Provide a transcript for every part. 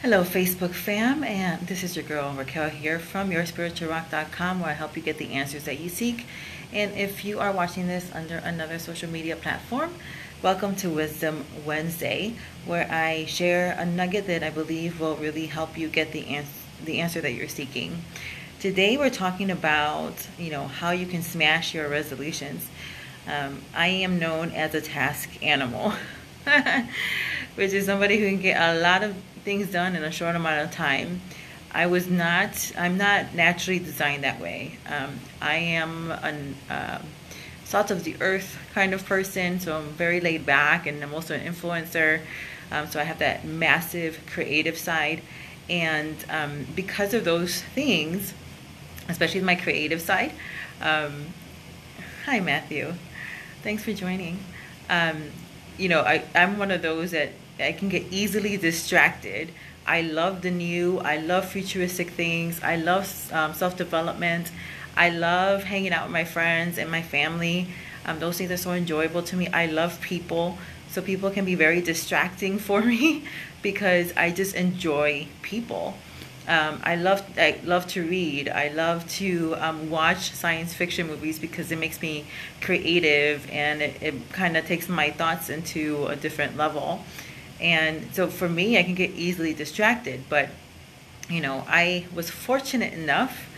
Hello, Facebook fam, and this is your girl Raquel here from yourspiritualrock.com, where I help you get the answers that you seek. And if you are watching this under another social media platform, welcome to Wisdom Wednesday, where I share a nugget that I believe will really help you get the answer that you're seeking. Today we're talking about, how you can smash your resolutions. I am known as a task animal, which is somebody who can get a lot of things done in a short amount of time. I'm not naturally designed that way. I am a salt of the earth kind of person, so I'm very laid back, and I'm also an influencer. So I have that massive creative side, and because of those things, especially my creative side. Hi, Matthew. Thanks for joining. I'm one of those that I can get easily distracted. I love the new. I love futuristic things. I love self-development. I love hanging out with my friends and my family. Those things are so enjoyable to me. I love people. So people can be very distracting for me because I just enjoy people. I love to read. I love to watch science fiction movies because it makes me creative, and it kind of takes my thoughts into a different level. And so for me, I can get easily distracted. But I was fortunate enough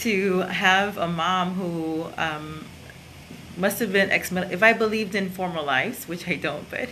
to have a mom who must have been if I believed in former lives, which I don't, but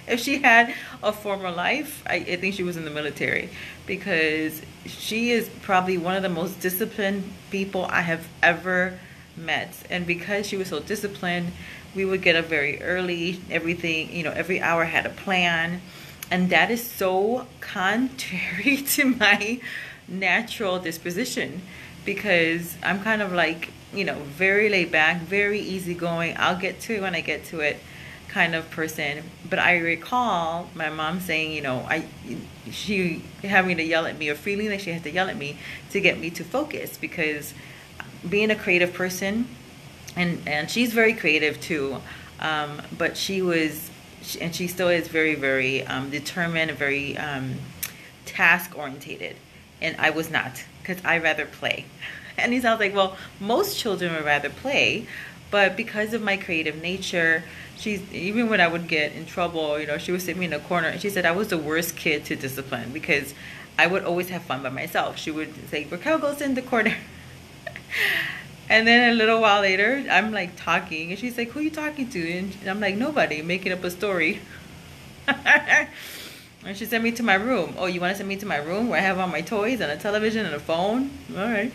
if she had a former life, I think she was in the military, because she is probably one of the most disciplined people I have ever met. And because she was so disciplined, we would get up very early. Everything, every hour had a plan. And that is so contrary to my natural disposition, because I'm kind of like, very laid back, very easygoing. I'll get to it when I get to it kind of person. But I recall my mom saying, she having to yell at me, or feeling like she has to yell at me to get me to focus, because being a creative person, and she's very creative too, but she still is very, very determined, very task orientated, and I was not, because I rather play. And he sounds like, well, most children would rather play, but because of my creative nature, even when I would get in trouble, she would sit me in a corner, and she said I was the worst kid to discipline, because I would always have fun by myself. She would say, Raquel goes in the corner. And then a little while later, I'm like talking, and she's like, who are you talking to? And I'm like, nobody, making up a story. And she sent me to my room. Oh, you want to send me to my room where I have all my toys and a television and a phone? All right.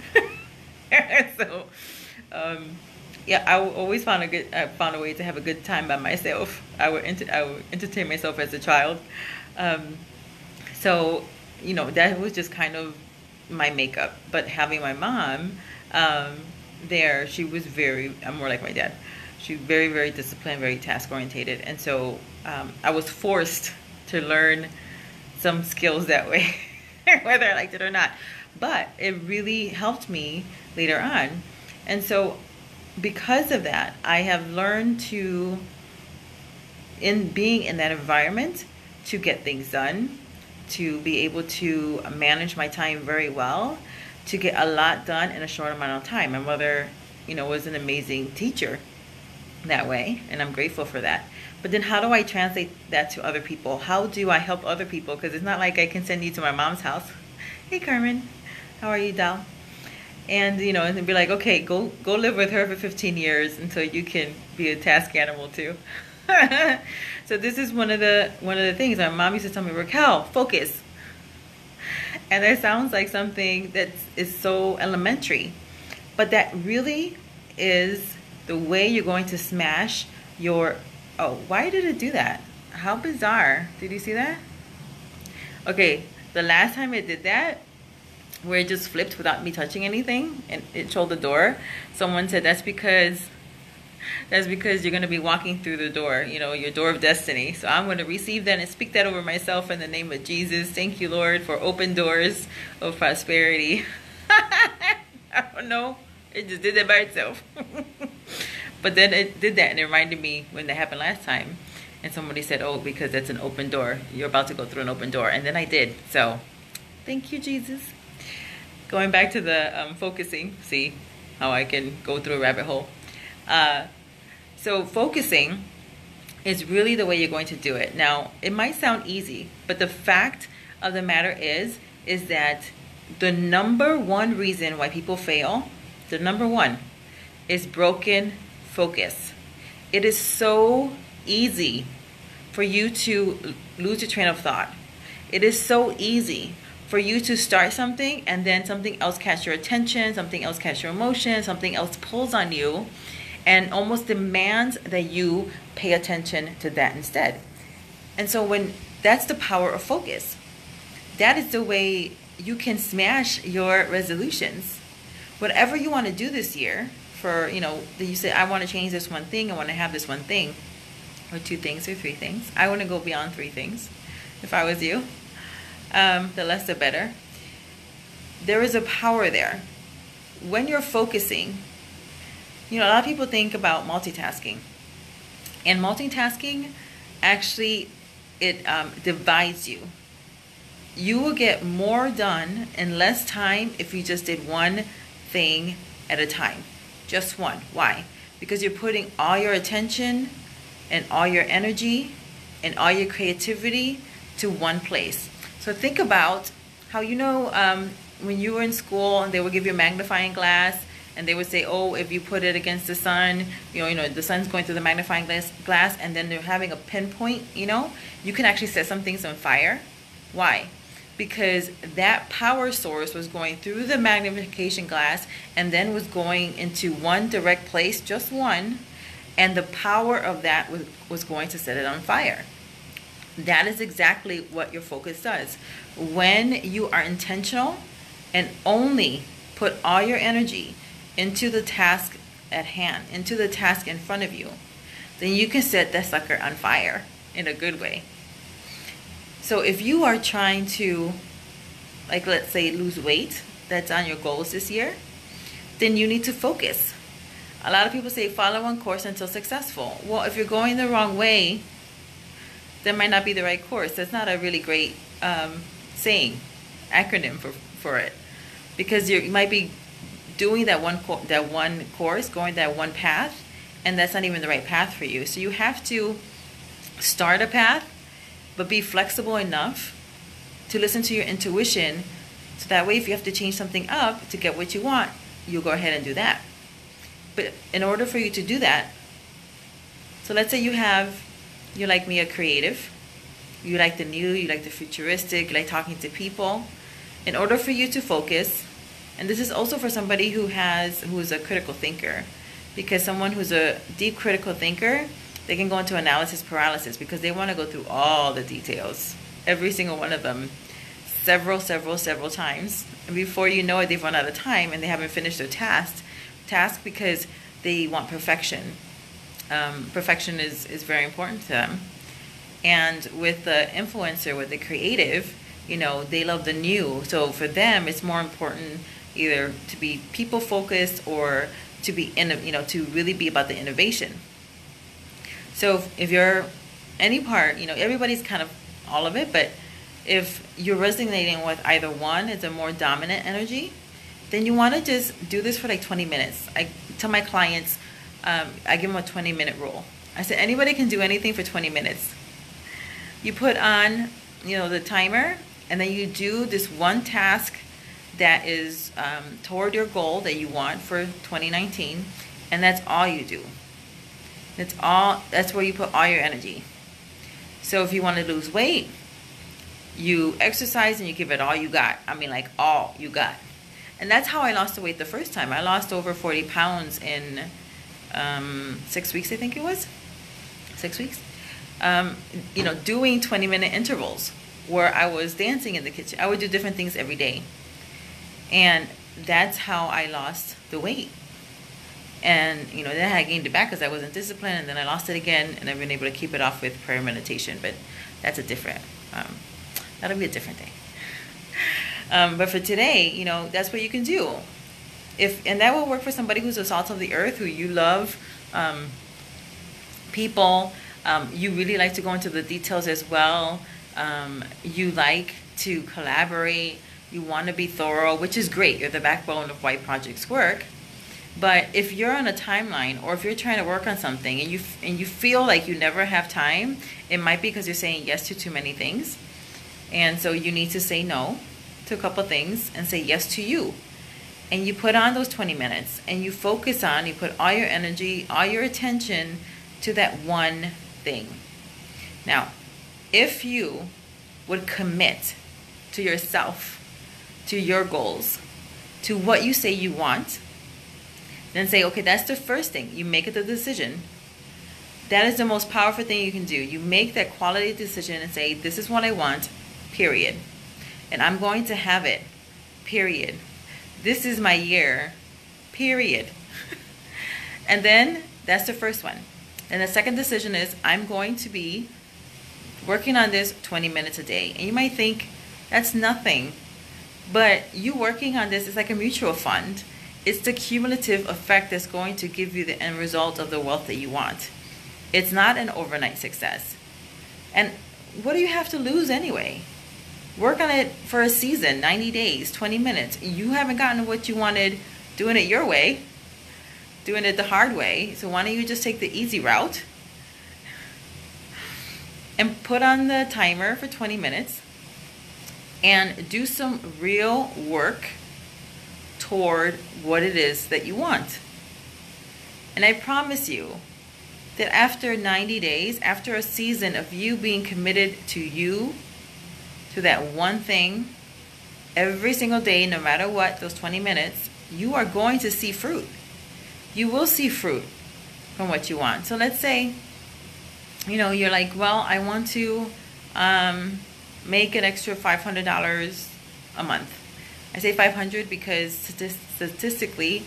So, yeah, I always found a way to have a good time by myself. I would entertain myself as a child. So, that was just kind of my makeup. But having my mom there, she was I'm more like my dad. She's very, very disciplined, very task orientated. And so I was forced to learn some skills that way, whether I liked it or not. But it really helped me later on. And so because of that, I have learned to, in being in that environment, to get things done, to be able to manage my time very well, to get a lot done in a short amount of time. My mother, was an amazing teacher that way, and I'm grateful for that. But then how do I translate that to other people? How do I help other people? Because it's not like I can send you to my mom's house. Hey, Carmen, how are you, doll? And, and be like, okay, go live with her for 15 years until you can be a task animal too. So this is one of the things my mom used to tell me, Raquel, focus. And that sounds like something that is so elementary, but that really is the way you're going to smash your... Oh, why did it do that? How bizarre. Did you see that? Okay, the last time it did that, where it just flipped without me touching anything, and it showed the door, someone said that's because you're going to be walking through the door, your door of destiny. So I'm going to receive that and speak that over myself in the name of Jesus. Thank you, Lord, for open doors of prosperity. I don't know. It just did that by itself. But then it did that, and it reminded me when that happened last time. And somebody said, oh, because it's an open door. You're about to go through an open door. And then I did. So thank you, Jesus. Going back to the focusing. See how I can go through a rabbit hole. So focusing is really the way you're going to do it. Now, it might sound easy, but the fact of the matter is that the number one reason why people fail, the number one, is broken focus. It is so easy for you to lose your train of thought. It is so easy for you to start something and then something else catch your attention, something else catch your emotion, something else pulls on you and almost demands that you pay attention to that instead. And so that's the power of focus. That is the way you can smash your resolutions. Whatever you want to do this year, that you say, I want to change this one thing, I want to have this one thing, or 2 things or 3 things. I want to go beyond 3 things, if I was you. The less the better. There is a power there. When you're focusing, a lot of people think about multitasking. And multitasking, actually, it divides you. You will get more done in less time if you just did one thing at a time. Just one. Why? Because you're putting all your attention and all your energy and all your creativity to one place. So think about how, when you were in school and they would give you a magnifying glass and they would say, oh, if you put it against the sun, the sun's going through the magnifying glass, and then they're having a pinpoint, you can actually set some things on fire. Why? Because that power source was going through the magnification glass and then was going into one direct place, just one, and the power of that was going to set it on fire. That is exactly what your focus does. When you are intentional and only put all your energy into the task at hand, into the task in front of you, then you can set that sucker on fire in a good way. So if you are trying to, let's say, lose weight, that's on your goals this year, then you need to focus. A lot of people say follow one course until successful. Well, if you're going the wrong way, that might not be the right course. That's not a really great acronym for it, because you might be doing that one course, going that one path, and that's not even the right path for you. So you have to start a path, but be flexible enough to listen to your intuition, so that way if you have to change something up to get what you want, you'll go ahead and do that. But in order for you to do that, so let's say you're like me, a creative, you like the new, you like the futuristic, you like talking to people. In order for you to focus, and this is also for somebody who's a critical thinker, because someone who's a deep critical thinker, they can go into analysis paralysis because they want to go through all the details, every single one of them, several times. And before you know it, they've run out of time and they haven't finished their task because they want perfection. Perfection is very important to them. And with the influencer, with the creative, they love the new. So for them, it's more important either to be people focused or to be to really be about the innovation. So if you're any part, everybody's kind of all of it, but if you're resonating with either one, it's a more dominant energy, then you want to just do this for 20 minutes. I tell my clients, I give them a 20-minute rule. I said, anybody can do anything for 20 minutes. You put on, the timer, and then you do this one task that is toward your goal that you want for 2019, and that's all you do. That's where you put all your energy. So if you want to lose weight, you exercise and you give it all you got. I mean, all you got. And that's how I lost the weight the first time. I lost over 40 pounds in 6 weeks, I think it was. 6 weeks. Doing 20-minute intervals where I was dancing in the kitchen. I would do different things every day. And that's how I lost the weight. And, then I gained it back because I wasn't disciplined, and then I lost it again, and I've been able to keep it off with prayer and meditation. But that's that'll be a different day. But for today, that's what you can do. And that will work for somebody who's a salt of the earth, who you love people, You really like to go into the details as well. You like to collaborate. You want to be thorough, which is great. You're the backbone of why projects work. But if you're on a timeline, or if you're trying to work on something and you feel like you never have time, it might be because you're saying yes to too many things. And so you need to say no to a couple things and say yes to you. And you put on those 20 minutes and you focus on, you put all your energy, all your attention to that one thing. Now, if you would commit to yourself, to your goals, to what you say you want, then say, okay, that's the first thing. You make it the decision. That is the most powerful thing you can do. You make that quality decision and say, this is what I want, period. And I'm going to have it, period. This is my year, period. And then that's the first one. And the second decision is, I'm going to be working on this 20 minutes a day. And you might think that's nothing, but you working on this is like a mutual fund. It's the cumulative effect that's going to give you the end result of the wealth that you want. It's not an overnight success. And what do you have to lose anyway? Work on it for a season, 90 days, 20 minutes. You haven't gotten what you wanted doing it your way, doing it the hard way. So why don't you just take the easy route and put on the timer for 20 minutes and do some real work toward what it is that you want. And I promise you that after 90 days, after a season of you being committed to you, to that one thing, every single day, no matter what, those 20 minutes, you are going to see fruit. You will see fruit from what you want. So let's say, you're like, well, I want to make an extra $500 a month. I say 500 because statistically,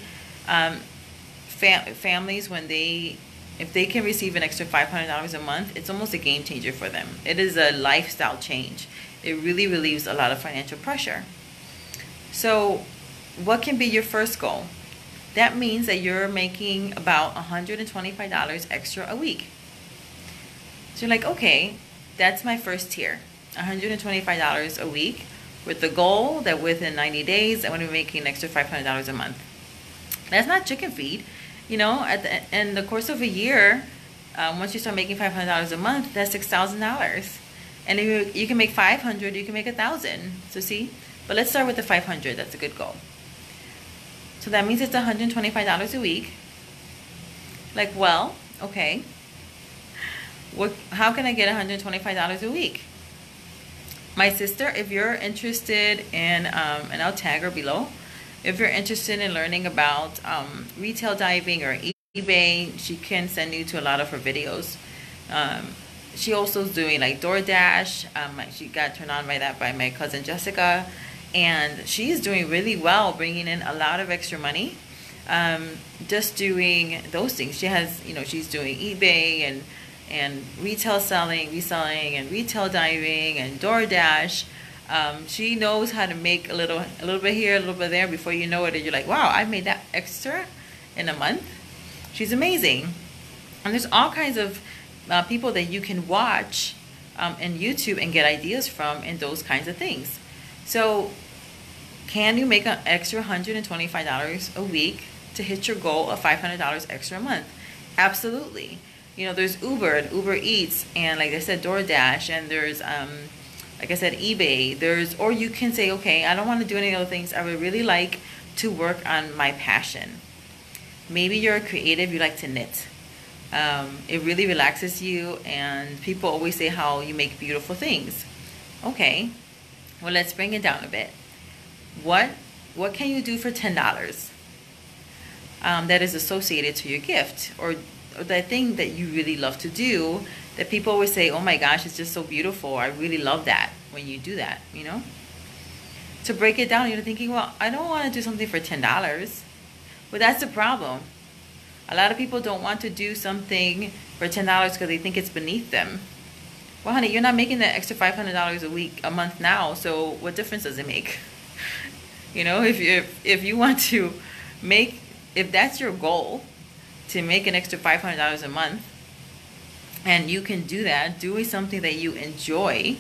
families, if they can receive an extra $500 a month, it's almost a game changer for them. It is a lifestyle change. It really relieves a lot of financial pressure. So what can be your first goal? That means that you're making about $125 extra a week. So you're like, okay, that's my first tier, $125 a week, with the goal that within 90 days, I want to be making an extra $500 a month. That's not chicken feed. In the course of a year, once you start making $500 a month, that's $6,000. And if you can make 500, you can make 1,000. So see, but let's start with the 500. That's a good goal. So that means it's $125 a week. Like, well, okay. How can I get $125 a week? My sister, if you're interested in, and I'll tag her below, if you're interested in learning about retail diving or eBay, she can send you to a lot of her videos. She also is doing like DoorDash. She got turned on by that by my cousin Jessica. And she is doing really well, bringing in a lot of extra money. Just doing those things. She has, she's doing eBay and retail selling, reselling, and retail diving, and DoorDash. She knows how to make a little bit here, a little bit there. Before you know it, and you're like, wow, I made that extra in a month. She's amazing. And there's all kinds of people that you can watch in YouTube and get ideas from, and those kinds of things. So can you make an extra $125 a week to hit your goal of $500 extra a month? Absolutely. There's Uber and Uber Eats, and like I said, DoorDash, and there's, like I said, eBay. Or you can say, okay, I don't want to do any other things. I would really like to work on my passion. Maybe you're a creative, you like to knit. It really relaxes you, and people always say how you make beautiful things. Okay, well, let's bring it down a bit. What can you do for $10 that is associated to your gift, or that thing that you really love to do, that people always say, oh my gosh, it's just so beautiful. I really love that when you do that, To break it down, you're thinking, well, I don't want to do something for $10. But that's the problem. A lot of people don't want to do something for $10 because they think it's beneath them. Well, honey, you're not making that extra $500 a month now, so what difference does it make? If you want to if that's your goal, to make an extra $500 a month, and you can do that doing something that you enjoy,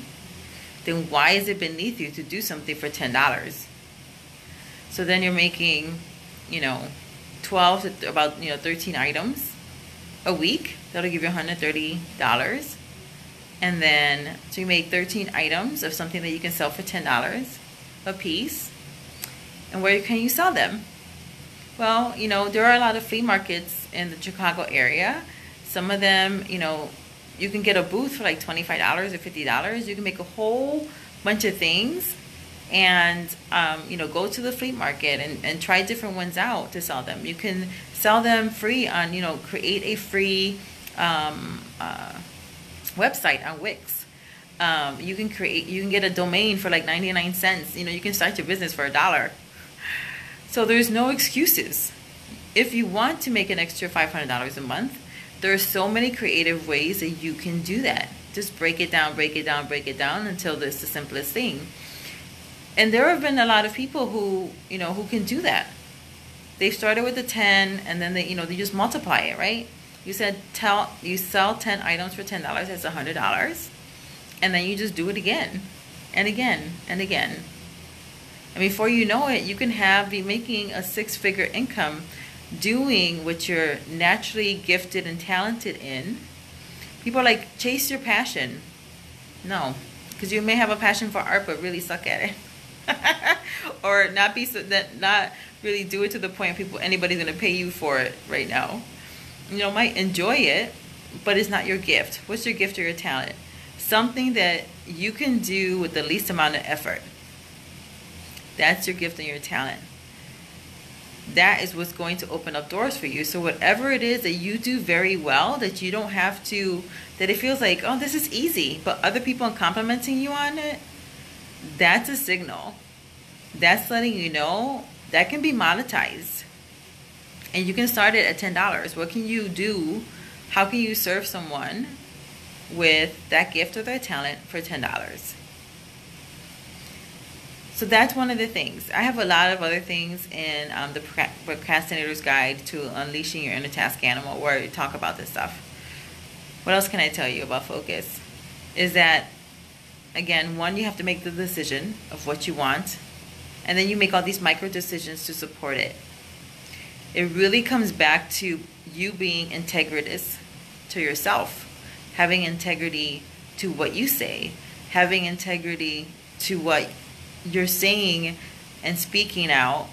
then why is it beneath you to do something for $10? So then you're making, 12 to about, 13 items a week. That'll give you $130. And then, so you make 13 items of something that you can sell for $10 a piece. And where can you sell them? Well, there are a lot of flea markets in the Chicago area. Some of them, you can get a booth for like $25 or $50. You can make a whole bunch of things and, go to the flea market and try different ones out to sell them. You can sell them free on, create a free website on Wix. You can get a domain for like 99 cents. You can start your business for $1. So there's no excuses. If you want to make an extra $500 a month, there are so many creative ways that you can do that. Just break it down until it's the simplest thing. And there have been a lot of people who can do that. They've started with the 10 and then they just multiply it, right? You sell 10 items for $10, that's $100. And then you just do it again and again and again. And before you know it, you can be making a 6-figure income doing what you're naturally gifted and talented in. People are like, chase your passion. No, because you may have a passion for art but really suck at it. Or not really do it to the point anybody's going to pay you for it right now. Might enjoy it, but it's not your gift. What's your gift or your talent? Something that you can do with the least amount of effort. That's your gift and your talent. That is what's going to open up doors for you. So whatever it is that you do very well, that you don't have to, that it feels like, oh, this is easy, but other people are complimenting you on it, that's a signal. That's letting you know that can be monetized. And you can start it at $10. What can you do? How can you serve someone with that gift or that talent for $10? So that's one of the things. I have a lot of other things in the Procrastinator's Guide to Unleashing Your Inner Task Animal where I talk about this stuff. What else can I tell you about focus? Is that, again, one, you have to make the decision of what you want, and then you make all these micro decisions to support it. It really comes back to you being integritous to yourself, having integrity to what you say, having integrity to what you're saying and speaking out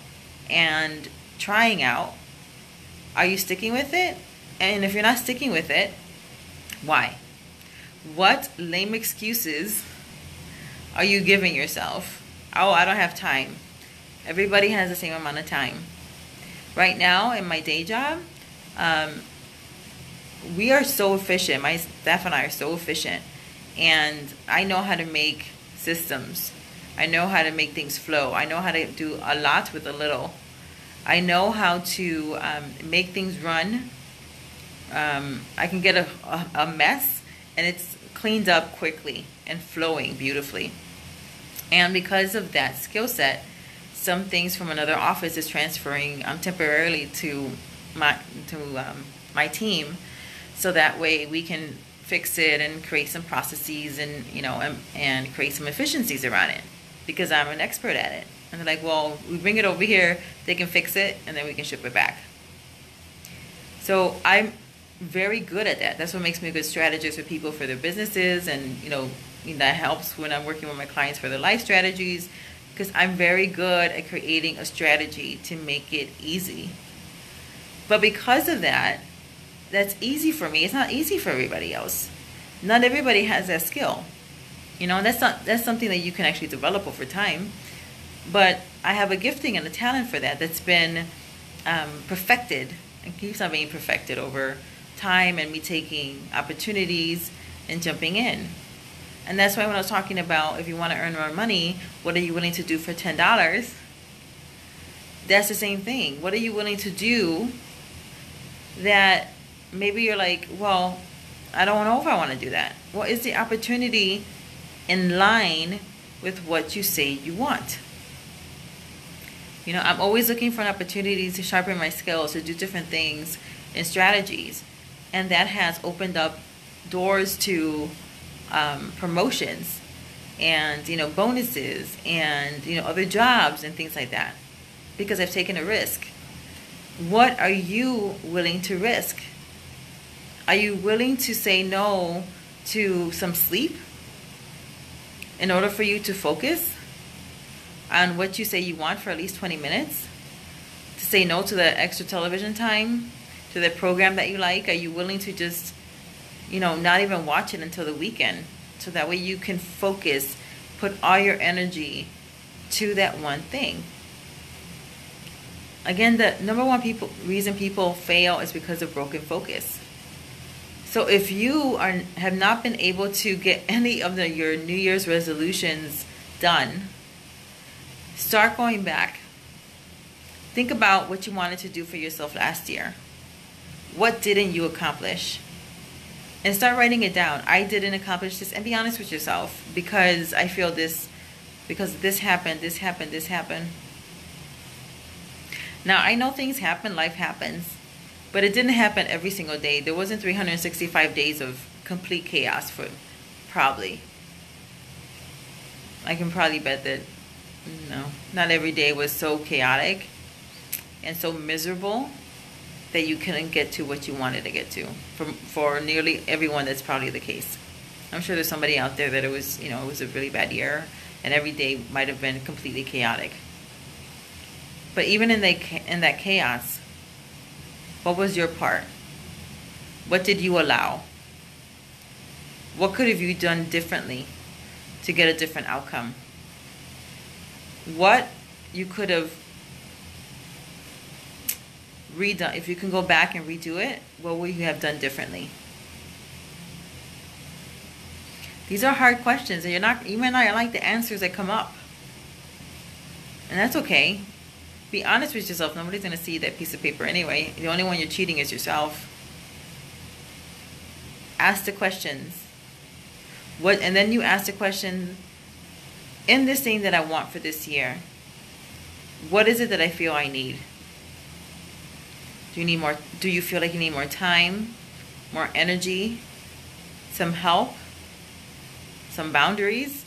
and trying out. Are you sticking with it? And if you're not sticking with it, why? What lame excuses are you giving yourself? Oh, I don't have time. Everybody has the same amount of time. Right now in my day job, we are so efficient. My staff and I are so efficient. And I know how to make systems. I know how to make things flow. I know how to do a lot with a little. I know how to make things run. I can get a mess and it's cleaned up quickly and flowing beautifully. And because of that skill set, some things from another office is transferring temporarily to my team, so that way we can fix it and create some processes and and create some efficiencies around it, because I'm an expert at it. And they're like, well, we bring it over here, they can fix it, and then we can ship it back. So I'm very good at that. That's what makes me a good strategist for people for their businesses, and that helps when I'm working with my clients for their life strategies, because I'm very good at creating a strategy to make it easy. But because of that, that's easy for me. It's not easy for everybody else. Not everybody has that skill. That's something that you can actually develop over time. But I have a gifting and a talent for that that's been perfected and keeps on being perfected over time, and me taking opportunities and jumping in. And that's why when I was talking about, if you want to earn more money, what are you willing to do for $10? That's the same thing. What are you willing to do that maybe you're like, well, I don't know if I want to do that. Well, is the opportunity in line with what you say you want? I'm always looking for an opportunity to sharpen my skills, to do different things and strategies. And that has opened up doors to promotions and, you know, bonuses and, you know, other jobs and things like that, because I've taken a risk. What are you willing to risk? Are you willing to say no to some sleep in order for you to focus on what you say you want for at least 20 minutes? To say no to the extra television time, to the program that you like? Are you willing to just, you know, not even watch it until the weekend, so that way you can focus, put all your energy to that one thing? Again, the number one reason people fail is because of broken focus. So if you have not been able to get any of your New Year's resolutions done, start going back. Think about what you wanted to do for yourself last year. What didn't you accomplish? And start writing it down. I didn't accomplish this. And be honest with yourself. Because I feel this, because this happened, this happened, this happened. Now, I know things happen, life happens. But it didn't happen every single day. There wasn't 365 days of complete chaos for probably. I can probably bet that, no, not every day was so chaotic and so miserable that you couldn't get to what you wanted to get to. For nearly everyone, that's probably the case. I'm sure there's somebody out there that it was, you know, it was a really bad year and every day might have been completely chaotic. But even in that chaos, what was your part? What did you allow? What could have you done differently to get a different outcome? What you could have redone, if you can go back and redo it, what would you have done differently? These are hard questions, and you may not like the answers that come up. And that's okay. Be honest with yourself. Nobody's going to see that piece of paper anyway. The only one you're cheating is yourself. Ask the questions. And then you ask the question, in this thing that I want for this year, what is it that I feel I need? Do you need more? Do you feel like you need more time, more energy, some help, some boundaries?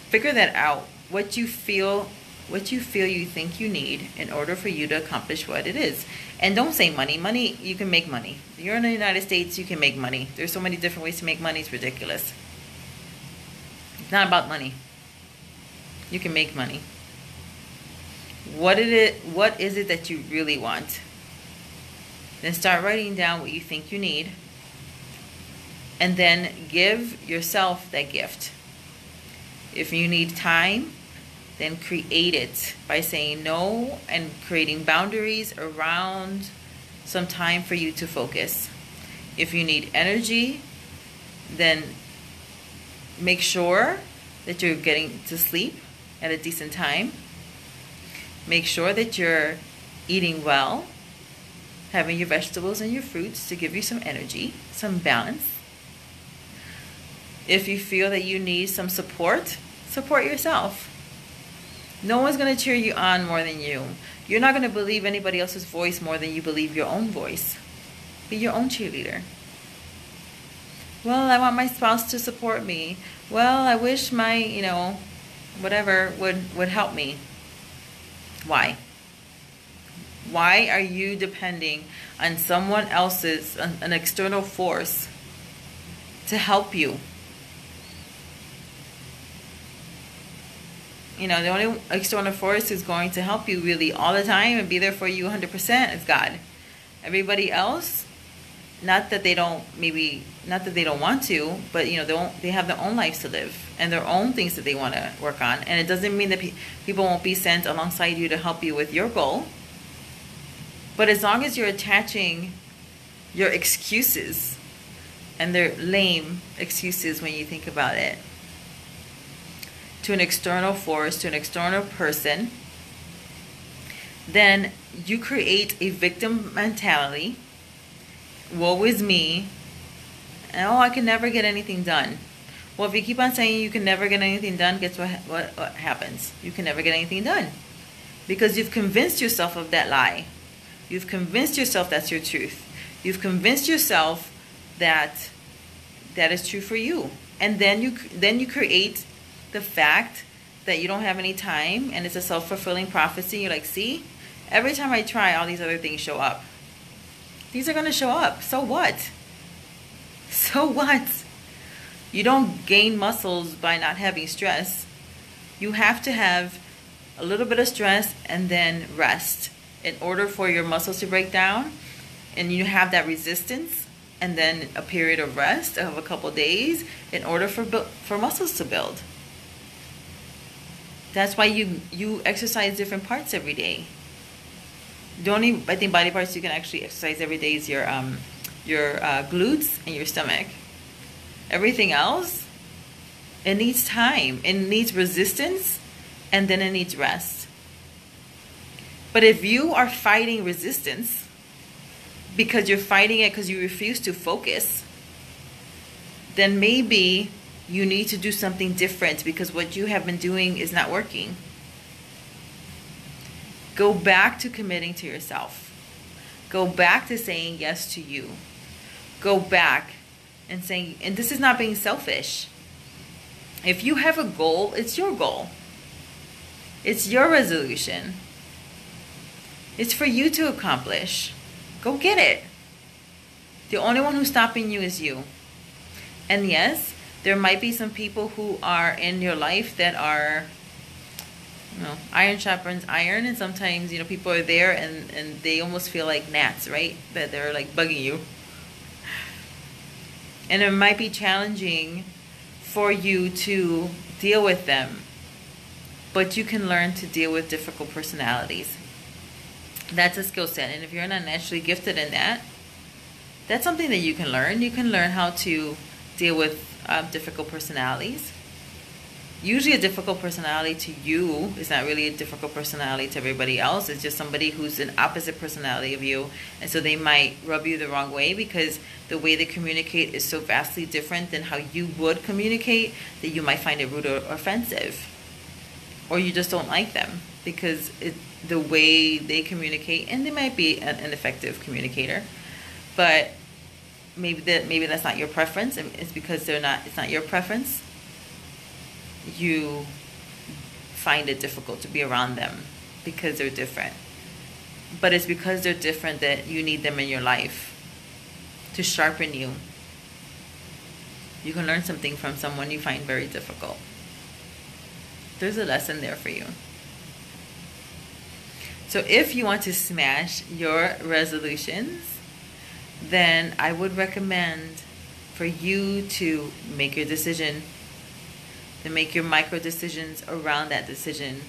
Figure that out. What you feel you think you need in order for you to accomplish what it is. And don't say money. Money, you can make money. You're in the United States, you can make money. There's so many different ways to make money, it's ridiculous. It's not about money. You can make money. What is it that you really want? Then start writing down what you think you need. And then give yourself that gift. If you need time, then create it by saying no and creating boundaries around some time for you to focus. If you need energy, then make sure that you're getting to sleep at a decent time. Make sure that you're eating well, having your vegetables and your fruits to give you some energy, some balance. If you feel that you need some support, support yourself. No one's going to cheer you on more than you. You're not going to believe anybody else's voice more than you believe your own voice. Be your own cheerleader. Well, I want my spouse to support me. Well, I wish my, whatever would help me. Why? Why are you depending on someone else's, an external force to help you? The only external force who's going to help you really all the time and be there for you 100% is God. Everybody else, not that they don't want to, but they have their own lives to live and their own things that they want to work on. And it doesn't mean that people won't be sent alongside you to help you with your goal. But as long as you're attaching your excuses, and they're lame excuses when you think about it, to an external force, to an external person, then you create a victim mentality. Woe is me. And, I can never get anything done. Well, if you keep on saying you can never get anything done, guess what happens? You can never get anything done. Because you've convinced yourself of that lie. You've convinced yourself that's your truth. You've convinced yourself that is true for you. And then you create the fact that you don't have any time, and it's a self-fulfilling prophecy. You're like, see, every time I try, all these other things show up. These are going to show up. So what? So what? You don't gain muscles by not having stress. You have to have a little bit of stress and then rest in order for your muscles to break down, and you have that resistance, and then a period of rest of a couple days in order for muscles to build. That's why you exercise different parts every day. The only, I think, body parts you can actually exercise every day is your glutes and your stomach. Everything else, it needs time. It needs resistance, and then it needs rest. But if you are fighting resistance because you're fighting it because you refuse to focus, then maybe you need to do something different, because what you have been doing is not working. Go back to committing to yourself. Go back to saying yes to you. Go back and saying, and this is not being selfish. If you have a goal, it's your goal. It's your resolution. It's for you to accomplish. Go get it. The only one who's stopping you is you. And yes, there might be some people who are in your life that are, iron sharpens iron, and sometimes, people are there and they almost feel like gnats, right? That they're like bugging you. And it might be challenging for you to deal with them, but you can learn to deal with difficult personalities. That's a skill set. And if you're not naturally gifted in that, that's something that you can learn. You can learn how to deal with difficult personalities. Usually a difficult personality to you is not really a difficult personality to everybody else. It's just somebody who's an opposite personality of you. And so they might rub you the wrong way because the way they communicate is so vastly different than how you would communicate that you might find it rude or offensive. Or you just don't like them because the way they communicate, and they might be an effective communicator, but maybe that's not your preference. It's because it's not your preference. You find it difficult to be around them because they're different. But it's because they're different that you need them in your life to sharpen you. You can learn something from someone you find very difficult. There's a lesson there for you. So if you want to smash your resolutions, then I would recommend for you to make your decision, to make your micro decisions around that decision,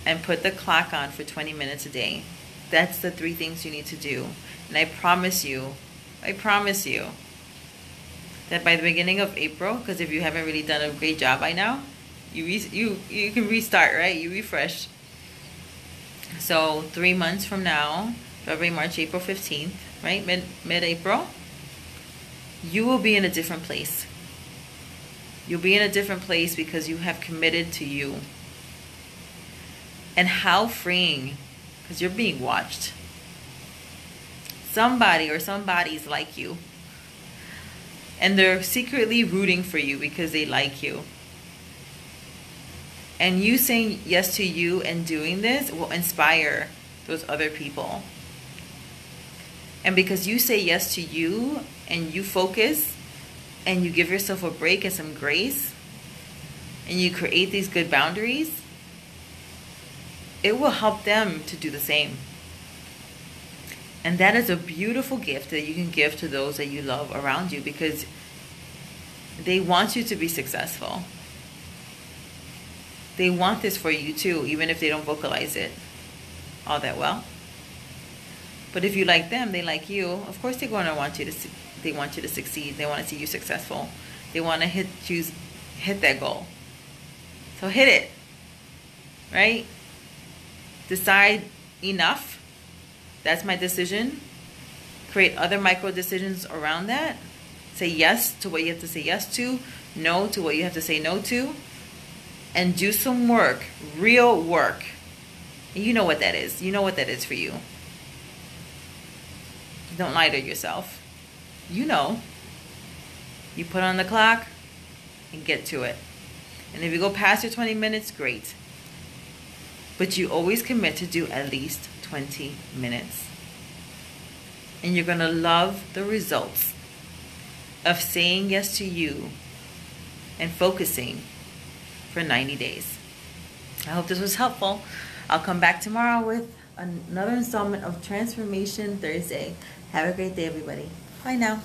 and put the clock on for 20 minutes a day. That's the 3 things you need to do. And I promise you that by the beginning of April, because if you haven't really done a great job by now, you can restart, right? You refresh. So 3 months from now, February, March, April 15th, right? Mid-April, you will be in a different place. You'll be in a different place because you have committed to you. And how freeing, because you're being watched. Somebody or somebody's like you. And they're secretly rooting for you because they like you. And you saying yes to you and doing this will inspire those other people. And because you say yes to you and you focus and you give yourself a break and some grace and you create these good boundaries, it will help them to do the same. And that is a beautiful gift that you can give to those that you love around you, because they want you to be successful. They want this for you too, even if they don't vocalize it all that well. But if you like them, they like you. Of course, they're going to want you to. They want you to succeed. They want to see you successful. They want to hit that goal. So hit it, right? Decide enough. That's my decision. Create other micro decisions around that. Say yes to what you have to say yes to. No to what you have to say no to. And do some work, real work. You know what that is. You know what that is for you. Don't lie to yourself. you know, you put on the clock and get to it. And if you go past your 20 minutes, great. But you always commit to do at least 20 minutes. And you're going to love the results of saying yes to you and focusing for 90 days. I hope this was helpful. I'll come back tomorrow with another installment of Transformation Thursday. Have a great day, everybody. Bye now.